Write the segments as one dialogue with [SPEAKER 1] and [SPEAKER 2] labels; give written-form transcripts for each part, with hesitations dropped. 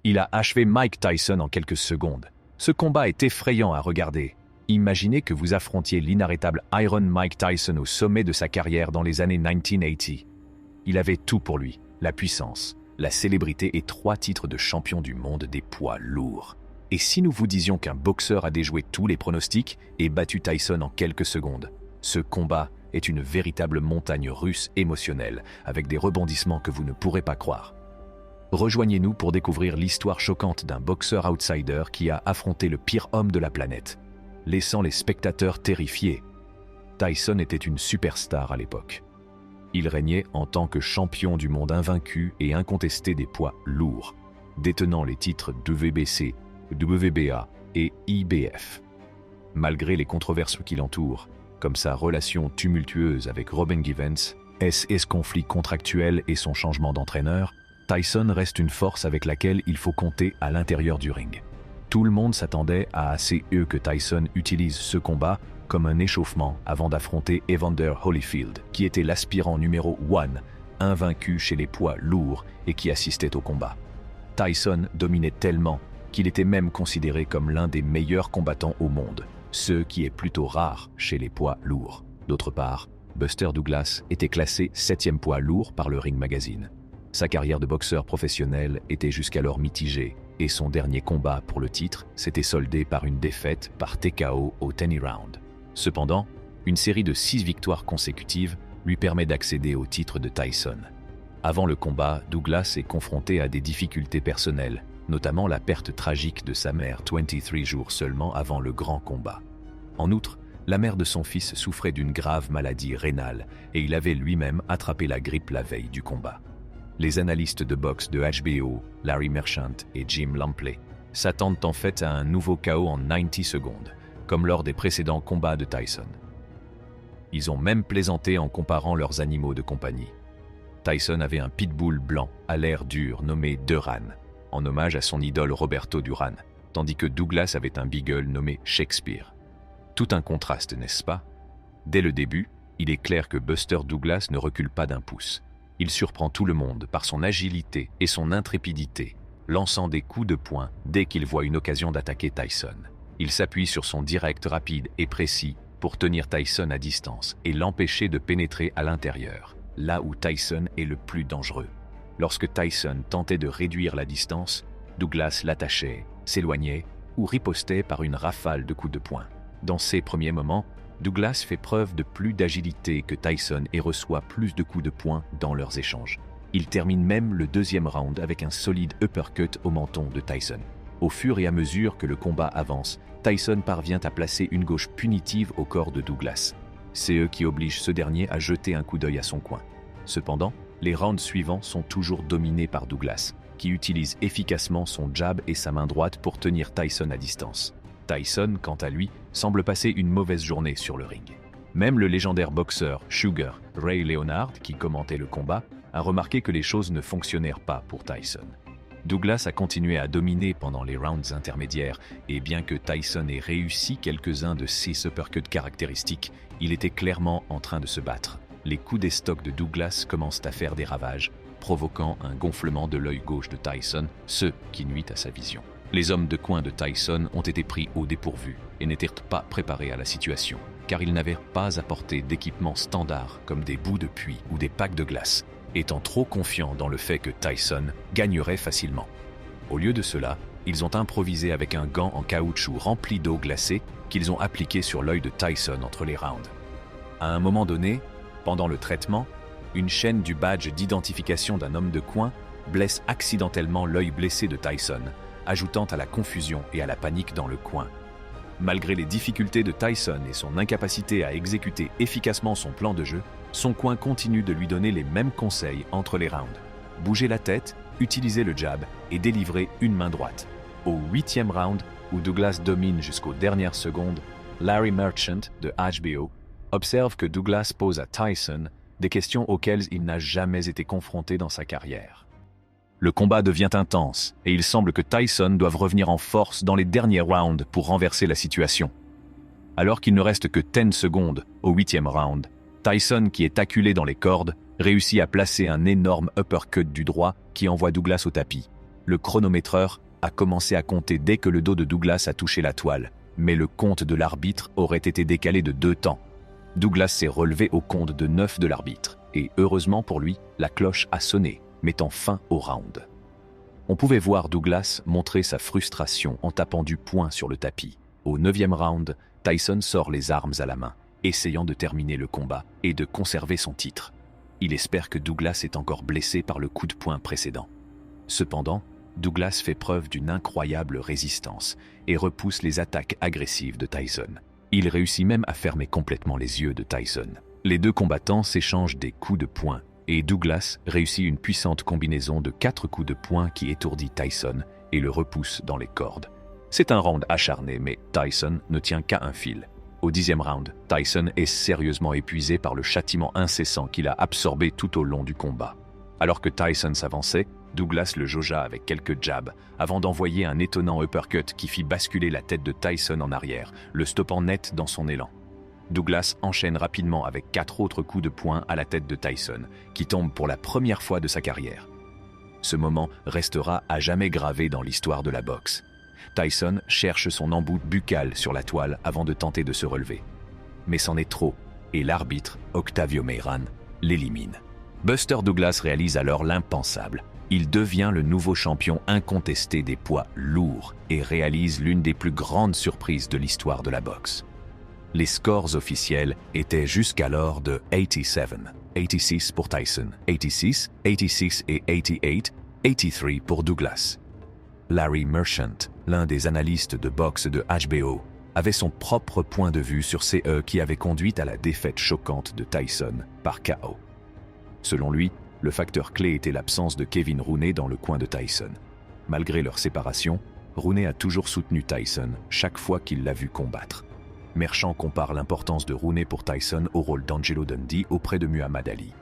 [SPEAKER 1] Il a achevé Mike Tyson en quelques secondes. Ce combat est effrayant à regarder. Imaginez que vous affrontiez l'inarrêtable Iron Mike Tyson au sommet de sa carrière dans les années 1980. Il avait tout pour lui, la puissance, la célébrité et 3 titres de champion du monde des poids lourds. Et si nous vous disions qu'un boxeur a déjoué tous les pronostics et battu Tyson en quelques secondes, ce combat est une véritable montagne russe émotionnelle, avec des rebondissements que vous ne pourrez pas croire. Rejoignez-nous pour découvrir l'histoire choquante d'un boxeur outsider qui a affronté le pire homme de la planète, laissant les spectateurs terrifiés. Tyson était une superstar à l'époque. Il régnait en tant que champion du monde invaincu et incontesté des poids lourds, détenant les titres WBC, WBA et IBF. Malgré les controverses qui l'entourent, comme sa relation tumultueuse avec Robin Givens, ce conflit contractuel et son changement d'entraîneur, Tyson reste une force avec laquelle il faut compter à l'intérieur du ring. Tout le monde s'attendait à assez que Tyson utilise ce combat comme un échauffement avant d'affronter Evander Holyfield, qui était l'aspirant numéro 1, invaincu chez les poids lourds et qui assistait au combat. Tyson dominait tellement qu'il était même considéré comme l'un des meilleurs combattants au monde, ce qui est plutôt rare chez les poids lourds. D'autre part, Buster Douglas était classé 7e poids lourd par le Ring Magazine. Sa carrière de boxeur professionnel était jusqu'alors mitigée, et son dernier combat pour le titre s'était soldé par une défaite par TKO au 10 round. Cependant, une série de 6 victoires consécutives lui permet d'accéder au titre de Tyson. Avant le combat, Douglas est confronté à des difficultés personnelles, notamment la perte tragique de sa mère 23 jours seulement avant le grand combat. En outre, la mère de son fils souffrait d'une grave maladie rénale et il avait lui-même attrapé la grippe la veille du combat. Les analystes de boxe de HBO, Larry Merchant et Jim Lampley, s'attendent en fait à un nouveau KO en 90 secondes, comme lors des précédents combats de Tyson. Ils ont même plaisanté en comparant leurs animaux de compagnie. Tyson avait un pitbull blanc à l'air dur nommé Duran, en hommage à son idole Roberto Duran, tandis que Douglas avait un beagle nommé Shakespeare. Tout un contraste, n'est-ce pas? Dès le début, il est clair que Buster Douglas ne recule pas d'un pouce. Il surprend tout le monde par son agilité et son intrépidité, lançant des coups de poing dès qu'il voit une occasion d'attaquer Tyson. Il s'appuie sur son direct rapide et précis pour tenir Tyson à distance et l'empêcher de pénétrer à l'intérieur, là où Tyson est le plus dangereux. Lorsque Tyson tentait de réduire la distance, Douglas l'attachait, s'éloignait ou ripostait par une rafale de coups de poing. Dans ces premiers moments, Douglas fait preuve de plus d'agilité que Tyson et reçoit plus de coups de poing dans leurs échanges. Il termine même le 2e round avec un solide uppercut au menton de Tyson. Au fur et à mesure que le combat avance, Tyson parvient à placer une gauche punitive au corps de Douglas. C'est eux qui obligent ce dernier à jeter un coup d'œil à son coin. Cependant, les rounds suivants sont toujours dominés par Douglas, qui utilise efficacement son jab et sa main droite pour tenir Tyson à distance. Tyson, quant à lui, semble passer une mauvaise journée sur le ring. Même le légendaire boxeur Sugar Ray Leonard, qui commentait le combat, a remarqué que les choses ne fonctionnèrent pas pour Tyson. Douglas a continué à dominer pendant les rounds intermédiaires, et bien que Tyson ait réussi quelques-uns de ses uppercuts caractéristiques, il était clairement en train de se battre. Les coups d'estoc de Douglas commencent à faire des ravages, provoquant un gonflement de l'œil gauche de Tyson, ce qui nuit à sa vision. Les hommes de coin de Tyson ont été pris au dépourvu et n'étaient pas préparés à la situation, car ils n'avaient pas apporté d'équipement standard comme des bouts de puits ou des packs de glace, étant trop confiants dans le fait que Tyson gagnerait facilement. Au lieu de cela, ils ont improvisé avec un gant en caoutchouc rempli d'eau glacée qu'ils ont appliqué sur l'œil de Tyson entre les rounds. À un moment donné, pendant le traitement, une chaîne du badge d'identification d'un homme de coin blesse accidentellement l'œil blessé de Tyson, ajoutant à la confusion et à la panique dans le coin. Malgré les difficultés de Tyson et son incapacité à exécuter efficacement son plan de jeu, son coin continue de lui donner les mêmes conseils entre les rounds. Bouger la tête, utiliser le jab et délivrer une main droite. Au 8e round, où Douglas domine jusqu'aux dernières secondes, Larry Merchant de HBO observe que Douglas pose à Tyson des questions auxquelles il n'a jamais été confronté dans sa carrière. Le combat devient intense et il semble que Tyson doive revenir en force dans les derniers rounds pour renverser la situation. Alors qu'il ne reste que 10 secondes au 8e round, Tyson, qui est acculé dans les cordes, réussit à placer un énorme uppercut du droit qui envoie Douglas au tapis. Le chronométreur a commencé à compter dès que le dos de Douglas a touché la toile, mais le compte de l'arbitre aurait été décalé de 2 temps. Douglas s'est relevé au compte de 9 de l'arbitre, et heureusement pour lui, la cloche a sonné, mettant fin au round. On pouvait voir Douglas montrer sa frustration en tapant du poing sur le tapis. Au 9e round, Tyson sort les armes à la main, essayant de terminer le combat et de conserver son titre. Il espère que Douglas est encore blessé par le coup de poing précédent. Cependant, Douglas fait preuve d'une incroyable résistance et repousse les attaques agressives de Tyson. Il réussit même à fermer complètement les yeux de Tyson. Les deux combattants s'échangent des coups de poing et Douglas réussit une puissante combinaison de 4 coups de poing qui étourdit Tyson et le repousse dans les cordes. C'est un round acharné, mais Tyson ne tient qu'à un fil. Au 10e round, Tyson est sérieusement épuisé par le châtiment incessant qu'il a absorbé tout au long du combat. Alors que Tyson s'avançait, Douglas le jaugea avec quelques jabs avant d'envoyer un étonnant uppercut qui fit basculer la tête de Tyson en arrière, le stoppant net dans son élan. Douglas enchaîne rapidement avec 4 autres coups de poing à la tête de Tyson, qui tombe pour la première fois de sa carrière. Ce moment restera à jamais gravé dans l'histoire de la boxe. Tyson cherche son embout buccal sur la toile avant de tenter de se relever. Mais c'en est trop, et l'arbitre, Octavio Meyran, l'élimine. Buster Douglas réalise alors l'impensable. Il devient le nouveau champion incontesté des poids lourds et réalise l'une des plus grandes surprises de l'histoire de la boxe. Les scores officiels étaient jusqu'alors de 87, 86 pour Tyson, 86, 86 et 88, 83 pour Douglas. Larry Merchant, l'un des analystes de boxe de HBO, avait son propre point de vue sur CE qui avait conduit à la défaite choquante de Tyson par KO. Selon lui, le facteur clé était l'absence de Kevin Rooney dans le coin de Tyson. Malgré leur séparation, Rooney a toujours soutenu Tyson chaque fois qu'il l'a vu combattre. Merchant compare l'importance de Rooney pour Tyson au rôle d'Angelo Dundee auprès de Muhammad Ali.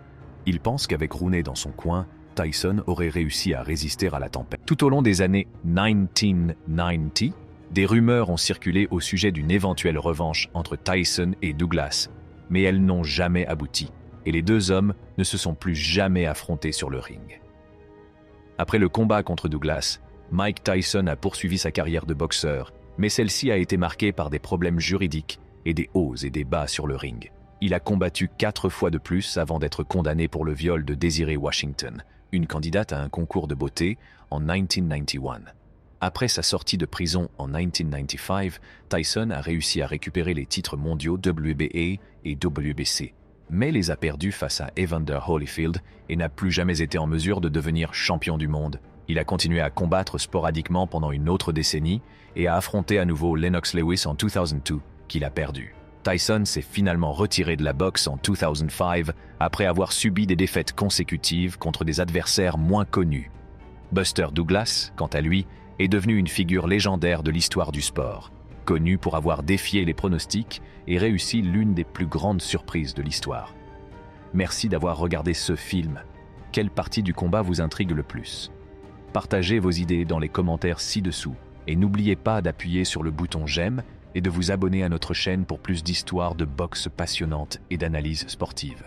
[SPEAKER 1] Il pense qu'avec Rooney dans son coin, Tyson aurait réussi à résister à la tempête. Tout au long des années 1990, des rumeurs ont circulé au sujet d'une éventuelle revanche entre Tyson et Douglas, mais elles n'ont jamais abouti, et les deux hommes ne se sont plus jamais affrontés sur le ring. Après le combat contre Douglas, Mike Tyson a poursuivi sa carrière de boxeur, mais celle-ci a été marquée par des problèmes juridiques et des hauts et des bas sur le ring. Il a combattu 4 fois de plus avant d'être condamné pour le viol de Desiree Washington, une candidate à un concours de beauté, en 1991. Après sa sortie de prison en 1995, Tyson a réussi à récupérer les titres mondiaux WBA et WBC, mais les a perdus face à Evander Holyfield et n'a plus jamais été en mesure de devenir champion du monde. Il a continué à combattre sporadiquement pendant une autre décennie et a affronté à nouveau Lennox Lewis en 2002, qu'il a perdu. Tyson s'est finalement retiré de la boxe en 2005 après avoir subi des défaites consécutives contre des adversaires moins connus. Buster Douglas, quant à lui, est devenu une figure légendaire de l'histoire du sport, connu pour avoir défié les pronostics et réussi l'une des plus grandes surprises de l'histoire. Merci d'avoir regardé ce film. Quelle partie du combat vous intrigue le plus ? Partagez vos idées dans les commentaires ci-dessous et n'oubliez pas d'appuyer sur le bouton j'aime et de vous abonner à notre chaîne pour plus d'histoires de boxe passionnantes et d'analyses sportives.